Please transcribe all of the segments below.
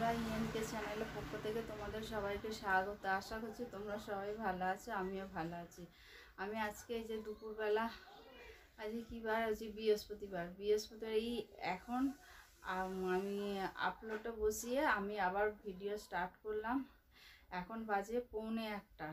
বন্ধুরা, ইএনকে চ্যানেলের পক্ষ থেকে তোমাদের সবাইকে স্বাগত। আশা করছি তোমরা সবাই ভালো আছো, আমিও ভালো আছি। আমি আজকে এই যে দুপুরবেলা, আজকে কী বার হচ্ছে, বৃহস্পতিবার। এই এখন আমি আপলোডটা বসিয়ে আমি আবার ভিডিও স্টার্ট করলাম। এখন বাজে 1:45।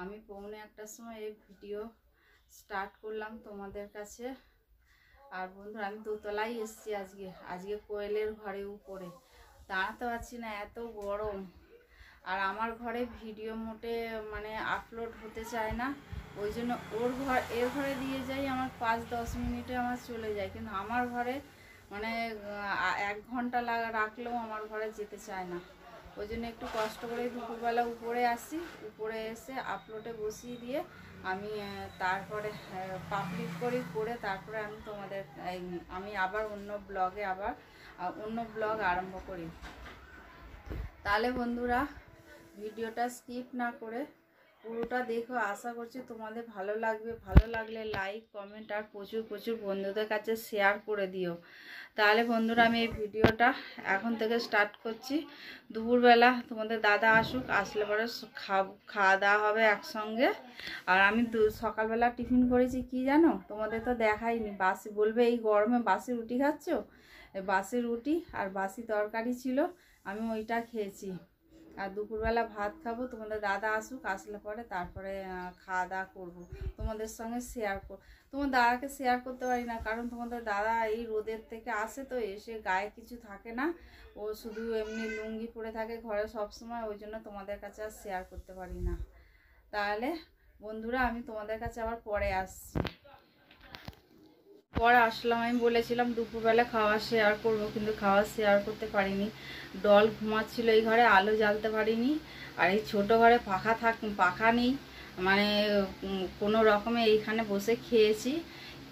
আমি 1:45টার সময় এই ভিডিও স্টার্ট করলাম তোমাদের কাছে। আর বন্ধুরা, আমি দোতলায় এসেছি আজকে কোয়েলের ঘরে উপরে দাঁড়াতে পারছি না, এত গরম। আর আমার ঘরে ভিডিও মোটে মানে আপলোড হতে চায় না, ওই জন্য এর ঘরে দিয়ে যাই, আমার 5-10 মিনিটে আমার চলে যায়। কিন্তু আমার ঘরে মানে 1 ঘন্টা রাখলেও আমার ঘরে যেতে চায় না। ওই জন্য একটু কষ্ট করে দুপুরবেলা উপরে আসি, উপরে এসে আপলোডে বসিয়ে দিয়ে আমি তারপরে পাবলিক করে তারপরে আমি আবার অন্য ব্লগ আরম্ভ করি। তাহলে বন্ধুরা, ভিডিওটা স্কিপ না করে পুরোটা দেখো। আশা করছি তোমাদের ভালো লাগবে। ভালো লাগলে লাইক, কমেন্ট আর প্রচুর বন্ধুদের কাছে শেয়ার করে দিও। তাহলে বন্ধুরা, আমি এই ভিডিওটা এখন থেকে স্টার্ট করছি। দুপুরবেলা তোমাদের দাদা আসলে পরে খাওয়া দাওয়া হবে একসঙ্গে। আর আমি সকালবেলা টিফিন করেছি কি জানো, তোমাদের তো দেখাইনি। বলবে এই গরমে বাসি রুটি খাচ্ছ। বাসি রুটি আর বাসি তরকারি ছিল, আমি ওইটা খেয়েছি। আর দুপুরবেলা ভাত খাবো। তোমাদের দাদা আসলে পরে তারপরে খাওয়া দাওয়া করবো, তোমাদের সঙ্গে তোমার দাদাকে শেয়ার করতে পারি না, কারণ তোমাদের দাদা এই রোদের থেকে আসে তো, এসে গায়ে কিছু থাকে না, ও শুধু এমনি লুঙ্গি পরে থাকে ঘরে সবসময়, ওই জন্য তোমাদের কাছে আর শেয়ার করতে পারি না। তাহলে বন্ধুরা, আমি তোমাদের কাছে আবার পরে আসলাম। আমি বলেছিলাম দুপুরবেলা খাওয়া শেয়ার করব, কিন্তু খাওয়া শেয়ার করতে পারিনি। ডল ঘুমাচ্ছিল এই ঘরে, আলো জ্বালতে পারিনি। আর এই ছোটো ঘরে পাখা নেই, মানে কোনো রকমে এইখানে বসে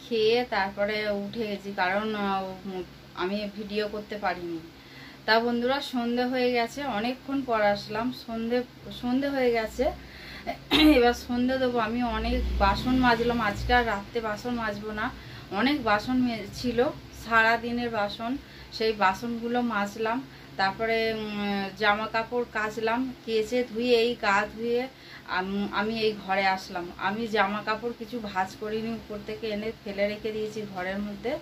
খেয়ে তারপরে উঠে গেছি, কারণ আমি ভিডিও করতে পারিনি। তা বন্ধুরা, সন্ধে হয়ে গেছে, অনেকক্ষণ পর আসলাম। সন্ধে হয়ে গেছে, এবার সন্ধে দেবো। আমি অনেক বাসন মাজলাম, আজকে আর রাত্রে বাসন মাজবো না। অনেক বাসন ছিল, সারা দিনের বাসন, সেই বাসনগুলো মাজলাম। তারপরে জামা কাপড় কাচলাম, কেচে ধুয়ে এই গা ধুয়ে আমি এই ঘরে আসলাম। আমি জামা কাপড় কিছু ভাঁজ করিনি, উপর থেকে এনে ফেলে রেখে দিয়েছি ঘরের মধ্যে।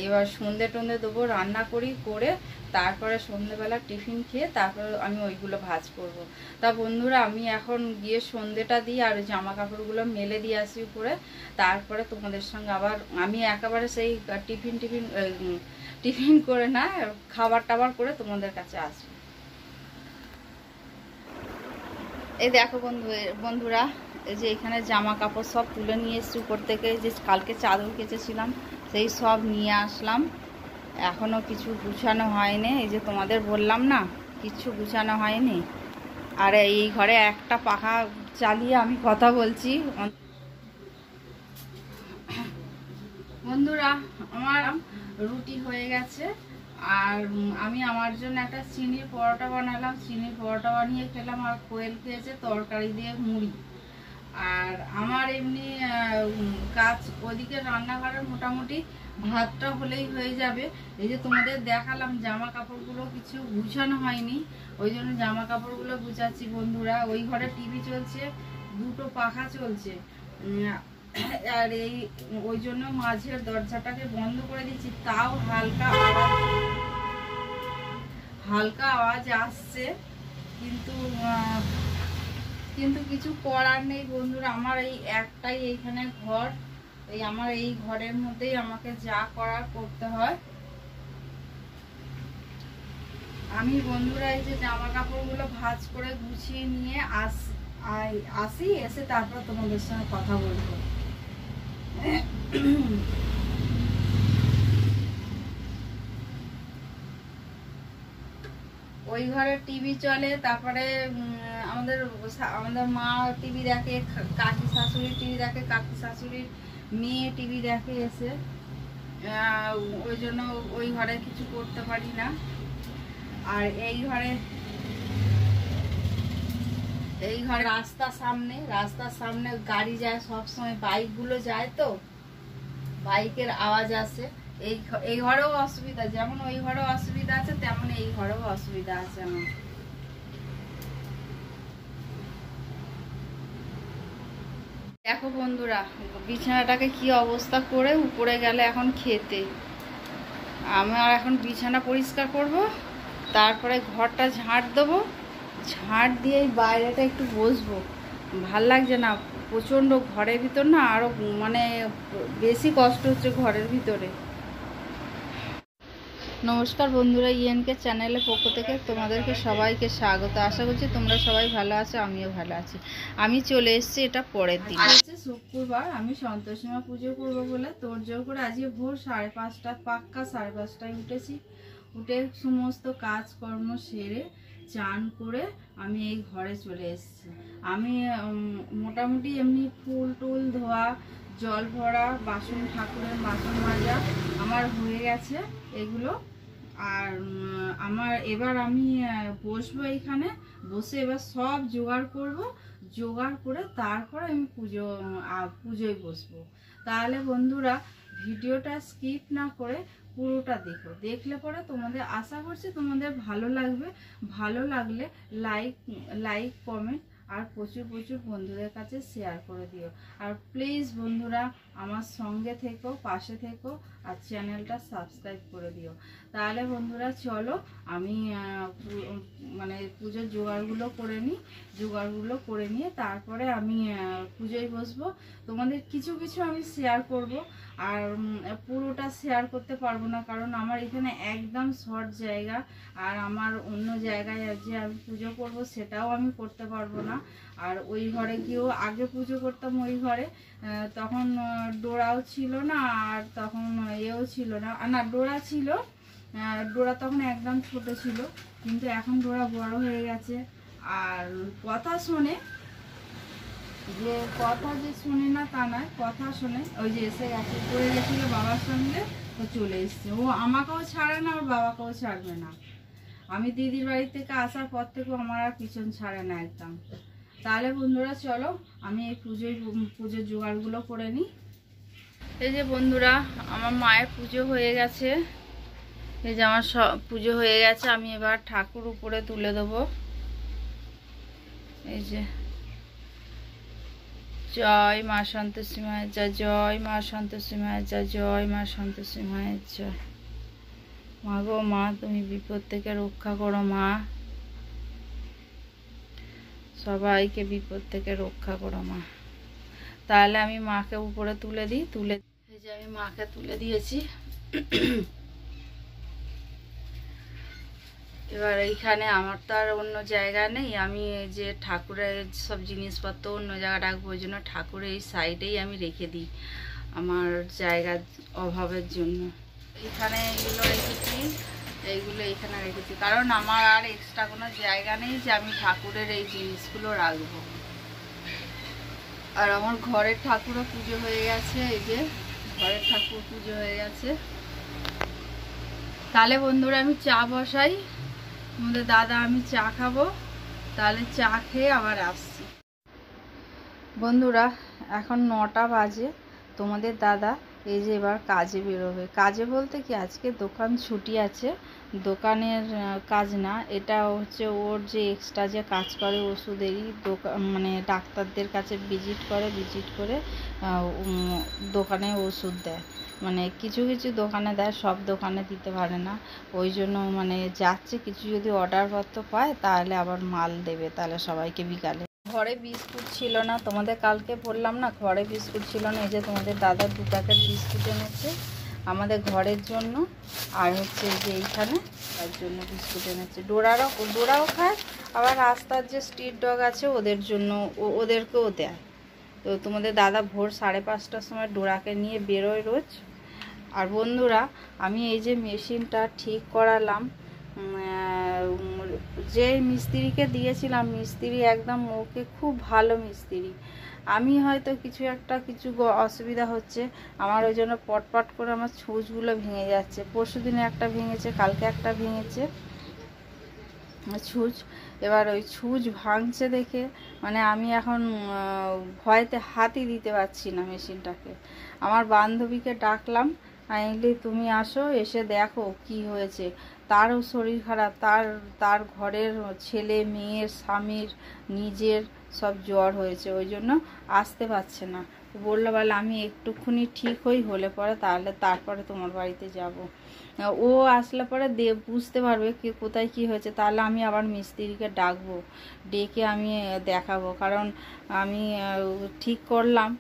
এবার সন্ধে টন্ধে দেবো, রান্না করে তারপরে সন্ধেবেলা টিফিন খেয়ে তারপরে আমি ওইগুলো ভাঁজ করব। তা বন্ধুরা, আমি এখন গিয়ে সন্ধেটা দিই আর জামা কাপড়গুলো মেলে দিয়ে আসি উপরে। তারপরে তোমাদের সঙ্গে আবার আমি একেবারে সেই টিফিন করে না, খাবার টাবার করে তোমাদের কাছে আসি। এই দেখো বন্ধুরা, এই যে এখানে জামা কাপড় সব তুলে নিয়ে এসছি উপর থেকে। যে কালকে চাদর কেচেছিলাম সেই সব নিয়ে আসলাম। এখনও কিছু গুছানো হয়নি, এই যে তোমাদের বললাম না, কিছু গুছানো হয়নি। আর এই ঘরে একটা পাখা চালিয়ে আমি কথা বলছি। বন্ধুরা, আমার রুটি হয়ে গেছে, আর আমি আমার জন্য একটা চিনির পরোটা বানালাম। চিনির পরোটা বানিয়ে খেলাম, আর কোয়েল খেয়েছে তরকারি দিয়ে মুড়ি। আর আমার এমনি কাজ ওদিকে রান্নাঘরের মোটামুটি ভাতটা হলেই হয়ে যাবে। এই যে তোমাদের দেখালাম জামা কাপড়গুলো কিছু গুছানো হয়নি, ওই জন্য জামা কাপড়গুলো গুছাচ্ছি। বন্ধুরা, ওই ঘরে টিভি চলছে, দুটো পাখা চলছে, আর ওই জন্য মাঝের দরজাটাকে বন্ধ করে দিচ্ছি। তাও হালকা আওয়াজ আসছে, কিন্তু কিছু করার নেই বন্ধুরা। আমার এই একটাই এইখানে ঘর, আমার এই ঘরের মধ্যেই আমাকে যা করার করতে হয়। আমি বন্ধুরা এই যে জামা কাপড়গুলো ভাঁজ করে গুছিয়ে নিয়ে আসি, এসে তারপর তোমাদের সঙ্গে কথা বলবো। ওই ঘরে টিভি চলে, তারপরে আমাদের মা টিভি দেখে, কাকি শাশুড়ি টিভি দেখে, কাকি শাশুড়ির মেয়ে টিভি দেখে এসে। ওই জন্য ওই ঘরে কিছু করতে পারি না। আর এই ঘরে রাস্তার সামনে গাড়ি যায় সব সময়, বাইকগুলো যায় তো বাইকের আওয়াজ আসে। এই ঘরেও অসুবিধা, যেমন ওই ঘরেও অসুবিধা আছে তেমন এই ঘরেও অসুবিধা আছে আমার। দেখো বন্ধুরা, বিছানাটাকে কি অবস্থা করে উপরে গেলে এখন খেতে। আমার এখন বিছানা পরিষ্কার করব, তারপরে ঘরটা ঝাঁট দেবো, ঝাঁট দিয়ে এই বাইরেটা একটু বসবো। ভাল লাগছে না, প্রচণ্ড ঘরের ভিতর না, আরও মানে বেশি কষ্ট হচ্ছে ঘরের ভিতরে। নমস্কার বন্ধুরা, ইএনকে চ্যানেলের পক্ষ থেকে তোমাদেরকে সবাইকে স্বাগত। আশা করছি তোমরা সবাই ভালো আছো, আমিও ভালো আছি। আমি চলে এসেছি এটা পরের দিন, হচ্ছে শুক্রবার। আমি সন্তোষীমা পুজো করবো বলে তোড়জোড় করে আজকে ভোর 5:30 পাক্কা 5:30টায় উঠেছি। উঠে সমস্ত কাজকর্ম সেরে চান করে আমি এই ঘরে চলে এসেছি। আমি মোটামুটি এমনি ফুল টুল ধোয়া, জল ভরা, বাসন, ঠাকুরের বাসন মাজা আমার হয়ে গেছে এগুলো। আর এবার আমি বসবো এইখানে, বসে এবার সব জোগাড় করব, জোগাড় করে তারপর আমি পুজোয় বসবো। তাহলে বন্ধুরা ভিডিওটা স্কিপ না করে পুরোটা দেখো, দেখলে পরে তোমাদের আশা করছি তোমাদের ভালো লাগবে। ভালো লাগলে লাইক কমেন্ট আর প্রচুর বন্ধুদের কাছে শেয়ার করে দিও। আর প্লিজ বন্ধুরা আমার সঙ্গে থেকো, পাশে থেকো, আর চ্যানেলটা সাবস্ক্রাইব করে দিও। তাহলে বন্ধুরা চলো আমি মানে পুজোর জোগাড়গুলো করে নিই। জোগাড়গুলো করে নিয়ে তারপরে আমি পুজোয় বসবো। তোমাদের কিছু আমি শেয়ার করব, আর পুরোটা শেয়ার করতে পারবো না, কারণ আমার এখানে একদম শর্ট জায়গা। আর আমার অন্য জায়গায় যে আমি পুজো করব সেটাও আমি করতে পারবো না। আর ওই ঘরে গিয়েও আগে পুজো করতাম, ওই ঘরে তখন ডোরাও ছিল না, আর তখন এও ছিল না, না ডোরা ছিল, ডোরা তখন একদম ছোট ছিল, কিন্তু এখন ডোরা বড় হয়ে গেছে। আর কথা শোনে, যে কথা যে শোনে না তা নয়, কথা শোনে। ওই যে এসে গেছে, পড়ে গেছিলো বাবার সঙ্গে, তো চলে এসছে। ও আমাকেও ছাড়ে না, ওর বাবাকেও ছাড়বে না। আমি দিদির বাড়ি থেকে আসার পর থেকেও আমার আর পিছন ছাড়ে না একদম। তাহলে বন্ধুরা চলো আমি এই পুজোর জোগাড়গুলো করে নিই। এই যে বন্ধুরা আমার মায়ের পুজো হয়ে গেছে, এই যে আমার সব পুজো হয়ে গেছে। আমি এবার ঠাকুর উপরে তুলে দেবো। এই যে জয় মা সন্তোষী মায়ের জয়, জয় মা সন্তোষী মায়ের জয়, জয় মা সন্তোষী মায়ের জয়। মা গো মা, তুমি বিপদ থেকে রক্ষা করো মা, সবাইকে বিপদ থেকে রক্ষা করো মা। তাহলে আমি মাকে উপরে তুলে দিই। এই যে আমি মাকে তুলে দিয়েছি। এবার এইখানে আমার তো আর অন্য জায়গা নেই, আমি যে ঠাকুরের সব জিনিসপত্র অন্য জায়গায় রাখবো, ওই জন্য ঠাকুরের এই সাইডেই আমি রেখে দিই আমার জায়গার অভাবের জন্য। এখানে এইগুলো রেখেছি, এইগুলো এখানে রেখেছি, কারণ আমার আর এক্সট্রা কোনো জায়গা নেই যে আমি ঠাকুরের এই জিনিসগুলো রাখবো। আর আমার ঘরের ঠাকুরও পুজো হয়ে গেছে, এই যে ঘরের ঠাকুর পুজো হয়ে গেছে। তাহলে বন্ধুরা আমি চা বসাই, আমাদের দাদা আমি চা খাবো, তাহলে চা খেয়ে আবার আসছি। বন্ধুরা এখন 9টা বাজে, তোমাদের দাদা এই যে এবার কাজে বেরোবে। কাজে বলতে কি, আজকে দোকান ছুটি আছে, দোকানের কাজ না, এটা হচ্ছে ওর যে এক্সট্রা যে কাজ করে ওষুধেরই দোকান, মানে ডাক্তারদের কাছে ভিজিট করে দোকানে ওষুধ দেয়। মানে কিছু দোকানে দেয়, সব দোকানে দিতে পারে না, ওই জন্য মানে যাচ্ছে। কিছু যদি অর্ডারপত্র পায় তাহলে আবার মাল দেবে, তাহলে সবাইকে বিকালে। ঘরে বিস্কুট ছিল না, তোমাদের কালকে বললাম না ঘরে বিস্কুট ছিল না। এই যে তোমাদের দাদা 2 প্যাকেট বিস্কুট এনেছে আমাদের ঘরের জন্য, আর হচ্ছে যে এইখানে তার জন্য বিস্কুট এনেছে। ডোরাও খায়, আবার রাস্তার যে স্ট্রিট ডগ আছে ওদের জন্য ওদেরকেও দেয়। তো তোমাদের দাদা ভোর 5:30টার সময় ডোরাকে নিয়ে বেরোয় রোজ। আর বন্ধুরা আমি এই যে মেশিনটা ঠিক করালাম, যে মিস্ত্রিকে দিয়েছিলাম, মিস্ত্রি একদম ওকে খুব ভালো মিস্ত্রি। আমি হয়তো কিছু অসুবিধা হচ্ছে আমার, ওই জন্য পটপট করে আমার ছুঁচগুলো ভেঙে যাচ্ছে। পরশুদিনে একটা ভেঙেছে, কালকে একটা ভেঙেছে ছুঁচ। এবার ওই ছুঁচ ভাঙছে দেখে মানে আমি এখন ভয়তে হাতই দিতে পারছি না মেশিনটাকে। আমার বান্ধবীকে ডাকলাম, আইলি তুমি আসো, এসে দেখো কি হয়েছে। তারও শরীর খারাপ, তার ঘরের ছেলে মেয়ের স্বামীর নিজের সব জ্বর হয়েছে, ওই জন্য আসতে পারছে না। বললো বলে আমি একটুখানি ঠিক হলে পরে তারপরে তোমার বাড়িতে যাব। ও আসলে পরে বুঝতে পারবে কি কোথায় কি হয়েছে, তাহলে আমি আবার মিস্ত্রিকে ডাকবো, ডেকে আমি দেখাবো। কারণ আমি ঠিক করলাম,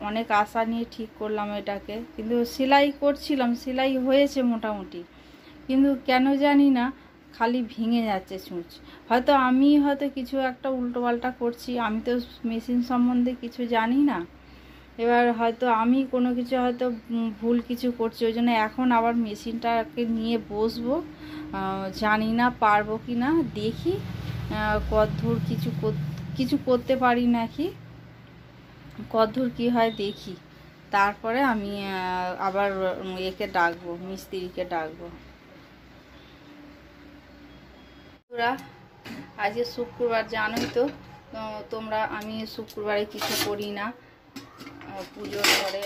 অনেক আশা নিয়ে ঠিক করলাম এটাকে, কিন্তু সেলাই করছিলাম, সেলাই হয়েছে মোটামুটি, কিন্তু কেন জানি না খালি ভেঙে যাচ্ছে ছুঁচ। হয়তো কিছু একটা উল্টোপাল্টা করছি, আমি তো মেশিন সম্বন্ধে কিছু জানি না। এবার হয়তো আমি কোনো কিছু হয়তো ভুল কিছু করছি, ওই জন্য এখন আবার মেশিনটাকে নিয়ে বসবো। জানি না পারবো কি না, দেখি কতদূর কিছু করতে পারি নাকি, কতদূর কি হয় দেখি। তারপরে আমি আবার একে ডাকবো, মিস্ত্রিকে ডাকবো। আজকে শুক্রবার, জানোই তো তোমরা, আমি শুক্রবারে কিছু করি না। পুজোর পরে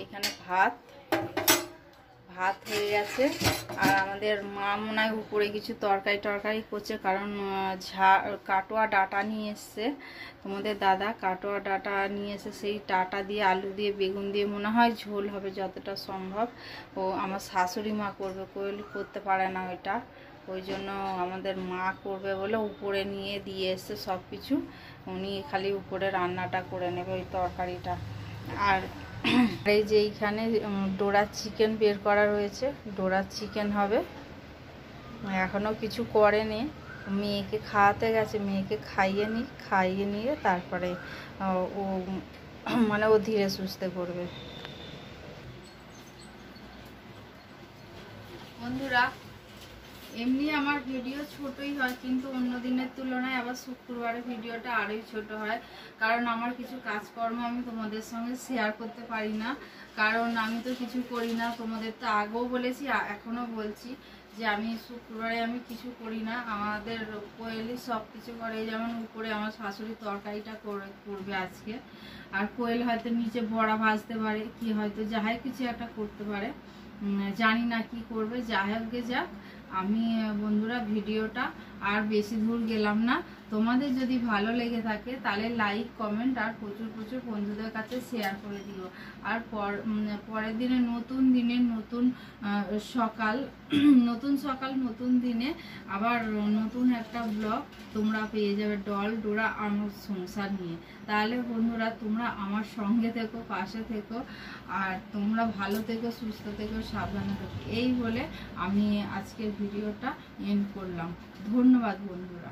এখানে ভাত হয়ে গেছে, আর আমাদের মা মনে হয় উপরে কিছু তরকারি করছে, কারণ কাটোয়া ডাঁটা নিয়ে এসছে তোমাদের দাদা, কাটোয়া ডাঁটা নিয়ে এসে সেই ডাঁটা দিয়ে আলু দিয়ে বেগুন দিয়ে মনে হয় ঝোল হবে যতটা সম্ভব। ও আমার শাশুড়ি মা করবে, কোয়েল করতে পারে না ওইটা, ওই জন্য আমাদের মা করবে বলে উপরে নিয়ে দিয়ে এসছে সব কিছু। উনি খালি উপরে রান্নাটা করে নেবে, ওই তরকারিটা। আর এই যে এইখানে ডোরা চিকেন বের করা রয়েছে, ডোরা চিকেন হবে। এখনও কিছু করেনি, মেয়েকে খাওয়াতে গেছে, মেয়েকে খাইয়ে নিয়ে তারপরে ও মানে ও ধীরে সুস্থে করবে। বন্ধুরা, এমনি আমার ভিডিও ছোটই হয়, কিন্তু অন্য দিনের তুলনায় আবার শুক্রবারে ভিডিওটা আরোই ছোট হয়, কারণ আমার কিছু কাজকর্ম আমি তোমাদের সঙ্গে শেয়ার করতে পারি না, কারণ আমি তো কিছু করি না। তোমাদের তো আগেও বলেছি, এখনও বলছি যে আমি শুক্রবারে আমি কিছু করি না, আমাদের কোয়েলই সব কিছু করে। যেমন উপরে আমার শাশুড়ি তরকারিটা করবে আজকে, আর কোয়েল হয়তো নিচে বড়া ভাজতে পারে, কি হয়তো যাই কিছু একটা করতে পারে, জানি না কি করবে। যাই হোক গে যাক, আমি বন্ধুরা ভিডিওটা আর বেশি দূর গেলাম না। তোমাদের যদি ভালো লেগে থাকে তাহলে লাইক কমেন্ট আর প্রচুর বন্ধুদের কাছে শেয়ার করে দিও। আর পরের দিনে নতুন সকাল নতুন দিনে আবার নতুন একটা ব্লগ তোমরা পেয়ে যাবে, ডোরা আমার সংসার নিয়ে। তাহলে বন্ধুরা তোমরা আমার সঙ্গে থেকো, পাশে থেকো, আর তোমরা ভালো থেকো, সুস্থ থেকো, সাবধানে থেকো। এই বলে আমি আজকের ভিডিওটা এন্ড করলাম। ধন্যবাদ বন্ধুরা।